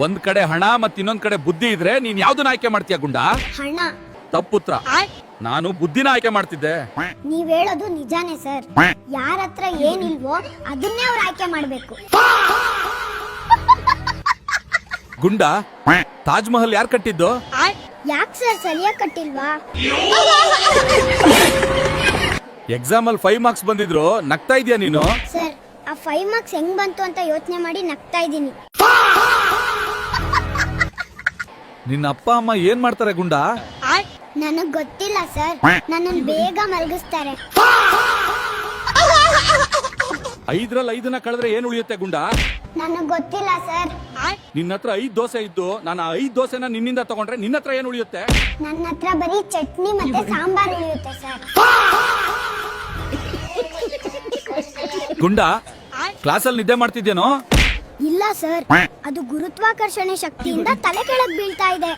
ಒಂದ್ ಕಡೆ ಹಣ ಮತ್ ಇನ್ನೊಂದ್ ಕಡೆ ಬುದ್ಧಿ ಇದ್ರೆ ನೀನ್ ಯಾವ್ದನ್ನ ಆಯ್ಕೆ ಮಾಡ್ತೀಯ ಗುಂಡ? ಹಣ. ತಪ್ಪುತ್ರ. ನಾನು ಬುದ್ಧಿನ ಆಯ್ಕೆ ಮಾಡ್ತಿದ್ದೆ. ನೀವ್ ಹೇಳೋದು ನಿಜಾನೇ ಸರ್. ಯಾರ ಹತ್ರ ಏನಿಲ್ವೋ ಅದನ್ನೇ ಅವ್ರು ಆಯ್ಕೆ ಮಾಡ್ಬೇಕು. ಗುಂಡ, ತಾಜ್ ಮಹಲ್ ಯಾರ್ ಕಟ್ಟಿದ್ದು? ಯಾಕೆ ಸರ್ ಸರಿಯಾಗಿ ಕಟ್ಟಿಲ್ವಾ? ಎಕ್ಸಾಮ್ ಅಲ್ಲಿ 5 ಮಾರ್ಕ್ಸ್ ಬಂದಿದ್ರು ನಗ್ತಾ ಇದೀಯ ನೀನು? ಸರ್ ಆ 5 ಮಾರ್ಕ್ಸ್ ಹೆಂಗ್ ಬಂತು ಅಂತ ಯೋಚನೆ ಮಾಡಿ ನಗ್ತಾ ಇದ್ದೀನಿ. ನಿನ್ನ ಅಪ್ಪ ಅಮ್ಮ ಏನ್ ಮಾಡ್ತಾರೆ ಗುಂಡ? ನನಗ್ ಗೊತ್ತಿಲ್ಲ ಸರ್, ನನ್ನನ್ನು ಬೇಗ ಮಲಗಿಸ್ತಾರೆ. 5ರಲ್ಲಿ 5ನ್ನ ಕಳೆದ್ರೆ ಏನ್ ಉಳಿಯುತ್ತೆ ಗುಂಡ? ನನಗ್ ಗೊತ್ತಿಲ್ಲ ಸರ್. ನಿನ್ನ ಹತ್ರ 5 ದೋಸೆ ಇದ್ದು ನಾನು 5 ದೋಸೆನ ನಿನ್ನಿಂದ ತಗೊಂಡ್ರೆ ನಿನ್ನ ಹತ್ರ ಏನ್ ಉಳಿಯುತ್ತೆ? ನನ್ನ ಹತ್ರ ಬರೀ ಚಟ್ನಿ ಮತ್ತೆ ಸಾಂಬಾರ್ ಉಳಿಯುತ್ತೆ ಸರ್. ಗುಂಡ, ಕ್ಲಾಸಲ್ಲಿ ನಿದ್ದೆ ಮಾಡ್ತಿದ್ದೇನೋ? ಇಲ್ಲ ಸರ್, ಅದು ಗುರುತ್ವಾಕರ್ಷಣೆ ಶಕ್ತಿಯಿಂದ ತಲೆ ಕೆಳಗ್ ಬೀಳ್ತಾ ಇದೆ.